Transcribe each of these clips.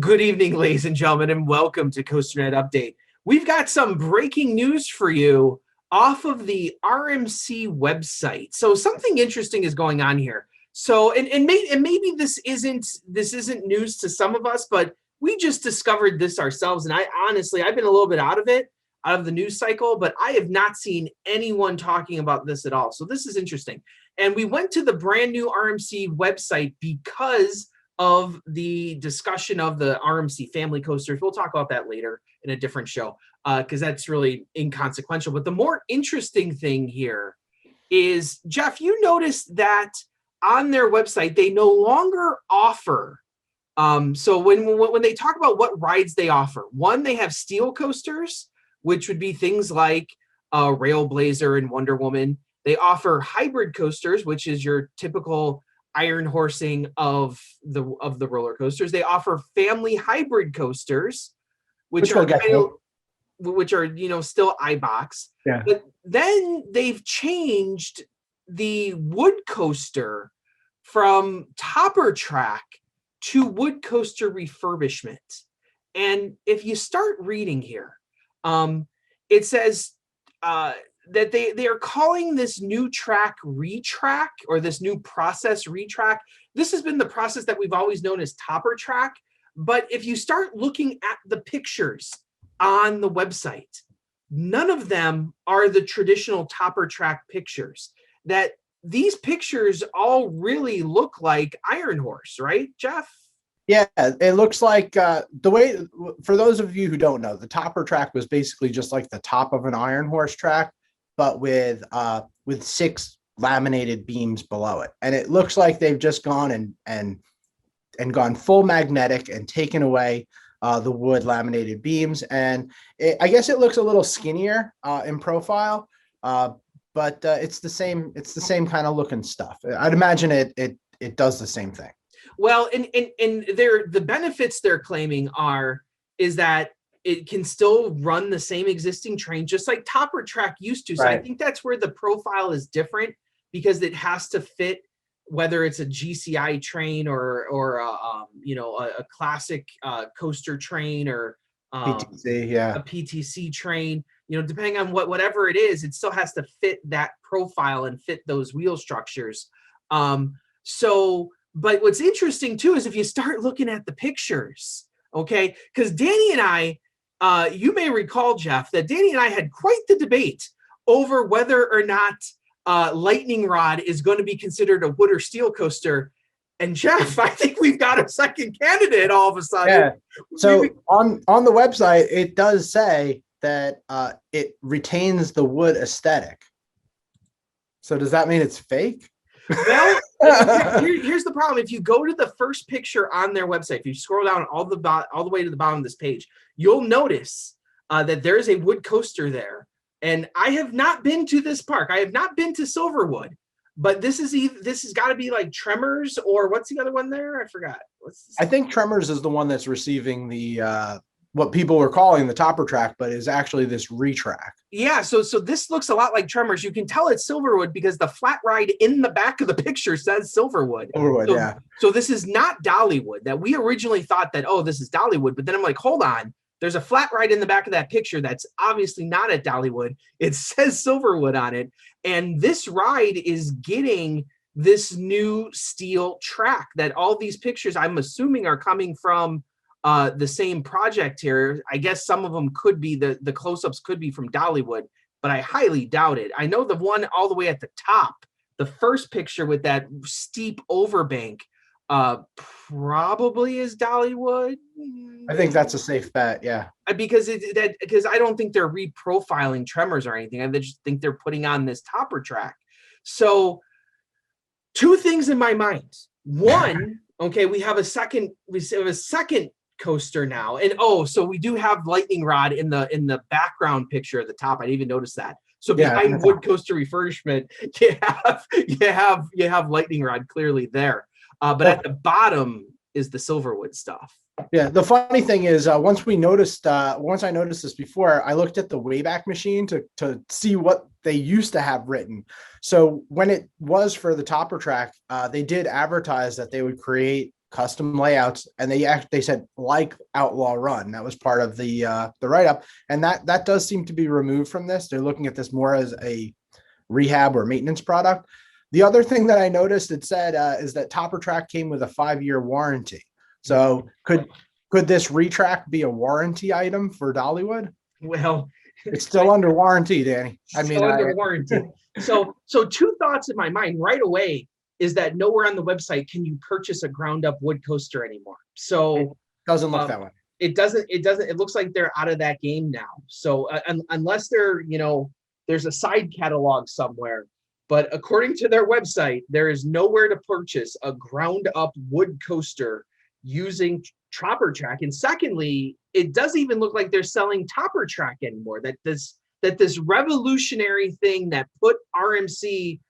Good evening, ladies and gentlemen, and welcome to COASTER-net Update. We've got some breaking news for you off of the RMC website. So something interesting is going on here. So, and maybe this isn't news to some of us, but we just discovered this ourselves. And I've been a little bit out of the news cycle, but I have not seen anyone talking about this at all. So this is interesting. And we went to the brand new RMC website because of the discussion of the RMC family coasters. We'll talk about that later in a different show because that's really inconsequential. But the more interesting thing here is, Jeff, you noticed that on their website, they no longer offer. So when they talk about what rides they offer, one, they have steel coasters, which would be things like Railblazer and Wonder Woman. They offer hybrid coasters, which is your typical iron horsing of the roller coasters. They offer family hybrid coasters, which are still iBox. Yeah. But then they've changed the wood coaster from Topper Track to wood coaster refurbishment. And if you start reading here, it says that they are calling this new track retrack, or this new process retrack. This has been the process that we've always known as Topper Track. But if you start looking at the pictures on the website, none of them are the traditional Topper Track pictures. That these pictures all really look like Iron Horse, right, Jeff? Yeah, it looks like the way, for those of you who don't know, the Topper Track was basically just like the top of an Iron Horse track, but with 6 laminated beams below it. And it looks like they've just gone and gone full magnetic and taken away the wood laminated beams. And I guess it looks a little skinnier in profile, but it's the same kind of looking stuff. I'd imagine it does the same thing. Well, and the benefits they're claiming is that it can still run the same existing train, just like Topper Track used to. So Right. I think that's where the profile is different, because it has to fit, whether it's a GCI train or a classic coaster train or PTC, yeah. a PTC train. Depending on whatever it is, it still has to fit that profile and fit those wheel structures. But what's interesting too is if you start looking at the pictures, okay, because Danny and I, you may recall, Jeff, that Danny and I had quite the debate over whether or not Lightning Rod is going to be considered a wood or steel coaster. And Jeff, I think we've got a second candidate all of a sudden. Yeah. So on the website, it does say that it retains the wood aesthetic. So does that mean it's fake? Well, here's the problem. If you go to the first picture on their website, if you scroll down all the way to the bottom of this page, you'll notice that there's a wood coaster there. And I have not been to this park. I have not been to Silverwood, but this has got to be like Tremors, or what's the other one there? I forgot. I think Tremors is the one that's receiving the what people were calling the Topper Track, but is actually this retrack. Yeah, so this looks a lot like Tremors. You can tell it's Silverwood because the flat ride in the back of the picture says Silverwood. Yeah. So this is not Dollywood. That we originally thought that, oh, this is Dollywood, but then I'm like, hold on. There's a flat ride in the back of that picture that's obviously not at Dollywood. It says Silverwood on it. And this ride is getting this new steel track that all these pictures, I'm assuming, are coming from the same project here. I guess some of them could be, the close-ups could be from Dollywood, but I highly doubt it. I know the one all the way at the top, the first picture with that steep overbank, probably is Dollywood. I think that's a safe bet, yeah. Because I don't think they're reprofiling Tremors or anything. I just think they're putting on this Topper Track. So 2 things in my mind. One, okay, we have a second coaster now, and so we do have Lightning Rod in the background picture at the top. I didn't even notice that. So behind wood coaster refurbishment, you have Lightning Rod clearly there, but at the bottom is the Silverwood stuff. Yeah, the funny thing is, once I noticed this before, I looked at the Wayback Machine to see what they used to have written. So when it was for the Topper Track, they did advertise that they would create custom layouts, and they said like Outlaw Run. That was part of the write up, and that does seem to be removed from this. They're looking at this more as a rehab or maintenance product. The other thing that I noticed it said is that Topper Track came with a 5-year warranty. So could this retrack be a warranty item for Dollywood? Well, it's still under warranty, Danny. Still under warranty. So two thoughts in my mind right away is that nowhere on the website can you purchase a ground up wood coaster anymore. So it doesn't look that way. It doesn't. It looks like they're out of that game now. So unless they're, there's a side catalog somewhere, but according to their website, there is nowhere to purchase a ground up wood coaster using Topper Track. And secondly, it doesn't even look like they're selling Topper Track anymore. That this revolutionary thing that put RMC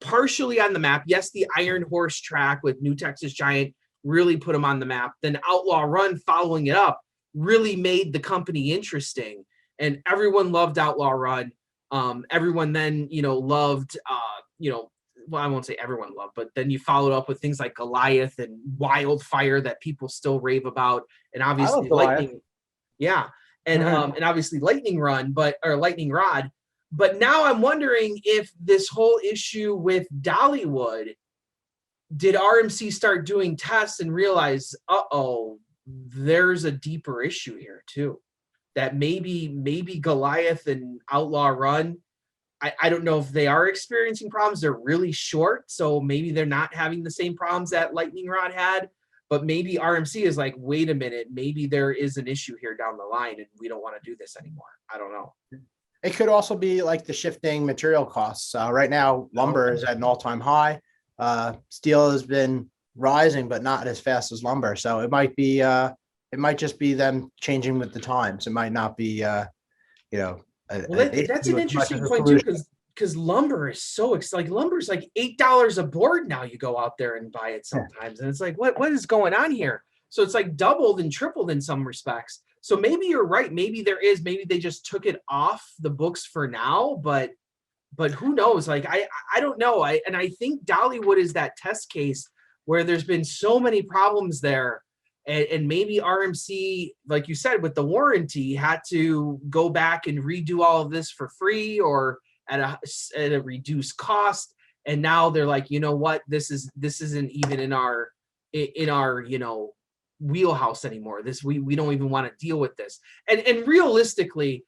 partially on the map. Yes, the Iron Horse track with New Texas Giant really put them on the map. Then Outlaw Run following it up really made the company interesting. And everyone loved Outlaw Run. Everyone then, loved, well, I won't say everyone loved, but then you followed up with things like Goliath and Wildfire that people still rave about. And obviously Lightning. Yeah. And, and obviously Lightning Rod. But now I'm wondering if this whole issue with Dollywood, did RMC start doing tests and realize, there's a deeper issue here too, that maybe Goliath and Outlaw Run, I don't know if they are experiencing problems. They're really short, so maybe they're not having the same problems that Lightning Rod had, but maybe RMC is like, wait a minute, maybe there is an issue here down the line and we don't want to do this anymore. I don't know. It could also be like the shifting material costs. Right now, lumber is at an all-time high. Steel has been rising, but not as fast as lumber. So it might be, it might just be them changing with the times. It might not be, that's an interesting point too, because lumber is so lumber is like $8 a board now. You go out there and buy it sometimes, and it's like, what is going on here? So it's like doubled and tripled in some respects. So maybe you're right. Maybe maybe they just took it off the books for now, but who knows? Like, I don't know. I think Dollywood is that test case where there's been so many problems there. And maybe RMC, like you said, with the warranty, had to go back and redo all of this for free or at a reduced cost. And now they're like, you know what? This isn't even in our wheelhouse anymore. We don't even want to deal with this. And realistically,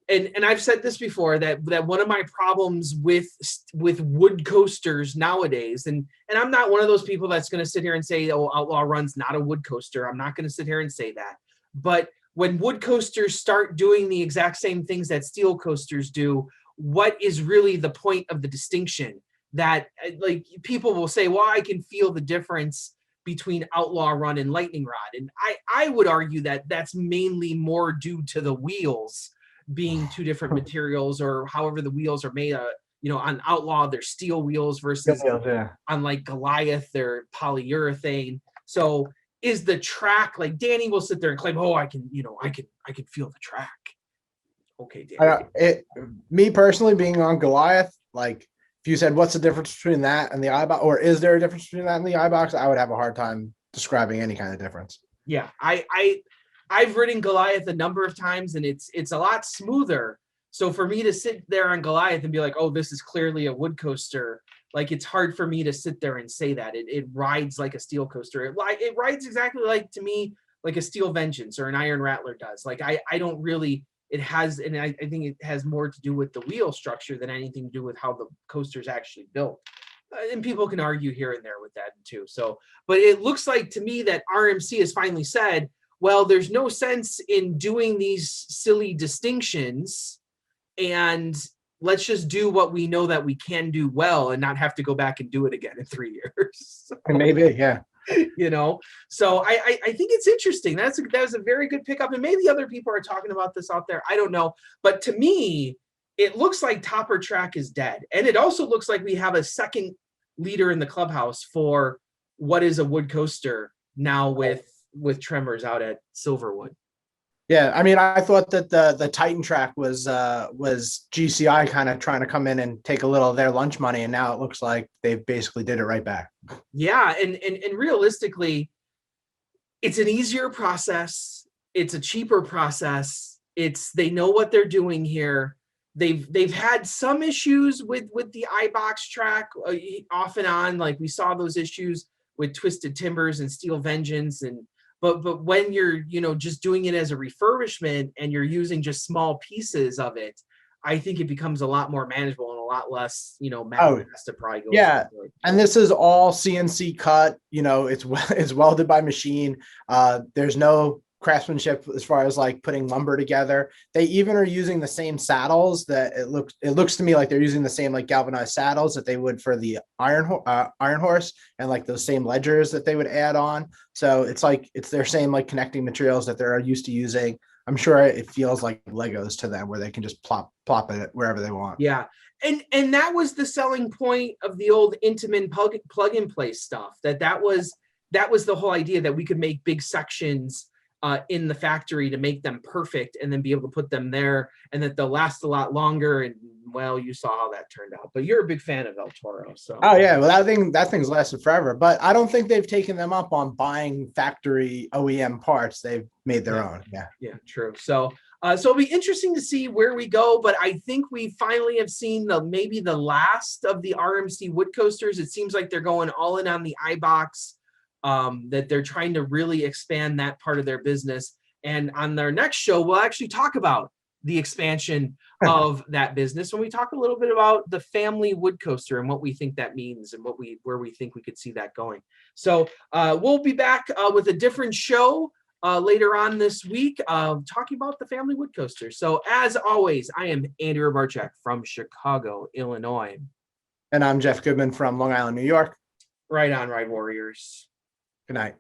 and I've said this before, that one of my problems with wood coasters nowadays, and I'm not one of those people that's going to sit here and say, oh, Outlaw Run's not a wood coaster. I'm not going to sit here and say that. But when wood coasters start doing the exact same things that steel coasters do, what is really the point of the distinction? That, like, people will say, well, I can feel the difference between Outlaw Run and Lightning Rod. And I would argue that that's mainly more due to the wheels being two different materials, or however the wheels are made. On Outlaw, they're steel wheels versus on like Goliath, they're polyurethane. So is the track, like, Danny will sit there and claim, oh, I can feel the track. Okay, Danny. Me personally, being on Goliath, like, if you said what's the difference between that and the iBox, or is there a difference between that and the iBox, I would have a hard time describing any kind of difference. Yeah, I've ridden Goliath a number of times, and it's a lot smoother. So for me to sit there on Goliath and be like, oh, this is clearly a wood coaster, like, it's hard for me to sit there and say that. It rides like a steel coaster. It rides exactly like, to me, like a Steel Vengeance or an Iron Rattler does. Like, I don't really, it has, and I think it has more to do with the wheel structure than anything to do with how the coaster is actually built. And people can argue here and there with that too. So, but it looks like to me that RMC has finally said, well, there's no sense in doing these silly distinctions, and let's just do what we know that we can do well and not have to go back and do it again in 3 years. So, maybe, yeah. So I think it's interesting. That was a very good pickup, and maybe other people are talking about this out there. I don't know. But to me, it looks like Topper Track is dead. And it also looks like we have a second leader in the clubhouse for what is a wood coaster now with Tremors out at Silverwood. Yeah, I mean, I thought that the Titan track was GCI kind of trying to come in and take a little of their lunch money, and now it looks like they basically did it right back. Yeah, and realistically, it's an easier process. It's a cheaper process. They know what they're doing here. They've had some issues with the iBox track off and on. Like we saw those issues with Twisted Timbers and Steel Vengeance, and but when you're just doing it as a refurbishment and you're using just small pieces of it, I think it becomes a lot more manageable and a lot less math Oh, has to probably go yeah, into. and this is all CNC cut. It's welded by machine. There's no craftsmanship as far as like putting lumber together. They even are using the same saddles that it looks to me like they're using the same like galvanized saddles that they would for the Iron Horse, and like those same ledgers that they would add on. So it's like it's their same like connecting materials that they're used to using. I'm sure it feels like Legos to them where they can just plop it wherever they want. Yeah. And that was the selling point of the old Intamin plug and play stuff. That was the whole idea, that we could make big sections in the factory to make them perfect and then be able to put them there, and that they'll last a lot longer. And well, you saw how that turned out. But you're a big fan of El Toro, so. Oh yeah, well that thing's lasted forever, but I don't think they've taken them up on buying factory OEM parts. They've made their own. Yeah. Yeah, true. So it'll be interesting to see where we go, but I think we finally have seen maybe the last of the RMC wood coasters. It seems like they're going all in on the iBox, that they're trying to really expand that part of their business. And on their next show, we'll actually talk about the expansion of that business when we talk a little bit about the family wood coaster and what we think that means and where we think we could see that going. So we'll be back with a different show later on this week, talking about the family wood coaster. So as always, I am Andy Robarchuk from Chicago, Illinois. And I'm Jeff Goodman from Long Island, New York. Right on, Ride Warriors. Good night.